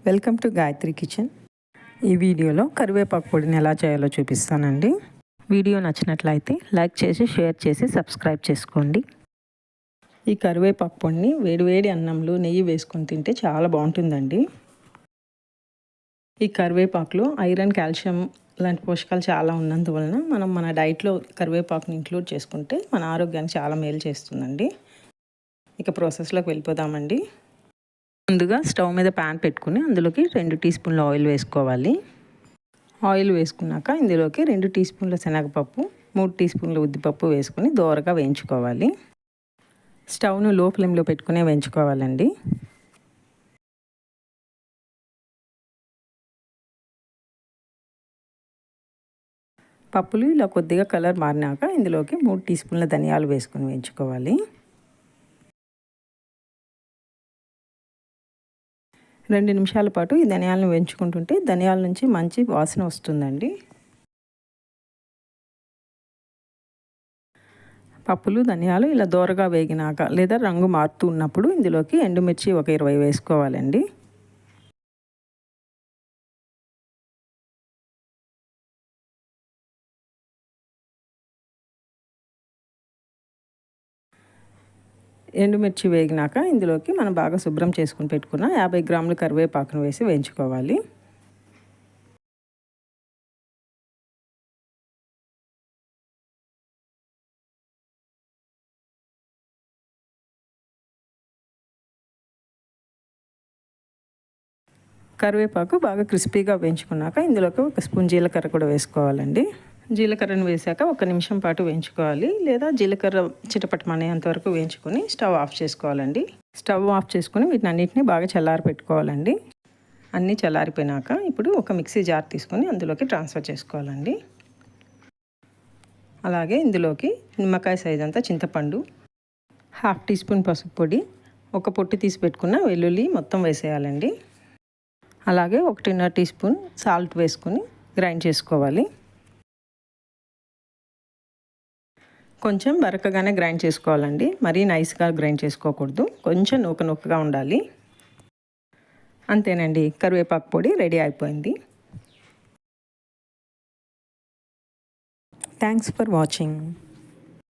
Welcome to Gayatri kitchen. ఈ వీడియోలో కరివేపాకు పొడిని ఎలా చేయాలో చూపిస్తానండి. వీడియో నచ్చినట్లయితే లైక్ చేసి షేర్ చేసి సబ్స్క్రైబ్ చేసుకోండి. ఈ కరివేపాకు పొడిని వేడివేడి అన్నంలో నెయ్యి వేసుకొని తింటే చాలా బాగుంటుందండి. ఈ కరివేపాకులో ఐరన్, కాల్షియం లాంటి పోషకాలు చాలా ఉన్నందువలన మనం మన డైట్లో కరివేపాకుని ఇంక్లూడ్ చేసుకుంటే మన ఆరోగ్యానికి చాలా మేలు చేస్తుందండి. ఇక ప్రాసెస్లోకి వెళ్ళిపోదామండి. ముందుగా స్టవ్ మీద ప్యాన్ పెట్టుకుని అందులోకి 2 టీ స్పూన్ల ఆయిల్ వేసుకోవాలి. ఆయిల్ వేసుకున్నాక ఇందులోకి 2 టీ స్పూన్ల శనగపప్పు, 3 టీ స్పూన్ల ఉద్దిపప్పు వేసుకుని దోరగా వేయించుకోవాలి. స్టవ్ను లో ఫ్లేమ్లో పెట్టుకునే వేయించుకోవాలండి. పప్పులు ఇలా కొద్దిగా కలర్ మారినాక ఇందులోకి 3 టీ స్పూన్ల ధనియాలు వేసుకుని వేయించుకోవాలి. 2 నిమిషాల పాటు ఈ ధనియాలను వేయించుకుంటుంటే ధనియాల నుంచి మంచి వాసన వస్తుందండి. పప్పులు, ధనియాలు ఇలా దోరగా వేగినాక లేదా రంగు మారుతూ ఉన్నప్పుడు ఇందులోకి ఎండుమిర్చి ఒక 20 వేసుకోవాలండి. ఎండుమిర్చి వేగినాక ఇందులోకి మనం బాగా శుభ్రం చేసుకుని పెట్టుకున్న 50 గ్రాముల కరివేపాకును వేసి వేయించుకోవాలి. కరివేపాకు బాగా క్రిస్పీగా వేయించుకున్నాక ఇందులోకి 1 స్పూన్ జీలకర్ర కూడా వేసుకోవాలండి. జీలకర్రను వేసాక 1 నిమిషం పాటు వేయించుకోవాలి, లేదా జీలకర్ర చిటపటమనేంత వరకు వేయించుకొని స్టవ్ ఆఫ్ చేసుకోవాలండి. స్టవ్ ఆఫ్ చేసుకుని వీటినన్నిటిని బాగా చల్లారి పెట్టుకోవాలండి. అన్నీ చల్లారిపోయినాక ఇప్పుడు ఒక మిక్సీ జార్ తీసుకొని అందులోకి ట్రాన్స్ఫర్ చేసుకోవాలండి. అలాగే ఇందులోకి నిమ్మకాయ సైజ్ అంతా చింతపండు, 1/2 టీ స్పూన్ పసుపు పొడి, ఒక పొట్టు తీసి పెట్టుకున్న వెల్లుల్లి మొత్తం వేసేయాలండి. అలాగే 1.5 టీ స్పూన్ సాల్ట్ వేసుకొని గ్రైండ్ చేసుకోవాలి. కొంచెం బరకగానే గ్రైండ్ చేసుకోవాలండి, మరీ నైస్గా గ్రైండ్ చేసుకోకూడదు, కొంచెం నూకగా ఉండాలి. అంతేనండి, కరివేపాకు పొడి రెడీ అయిపోయింది. Thanks for watching.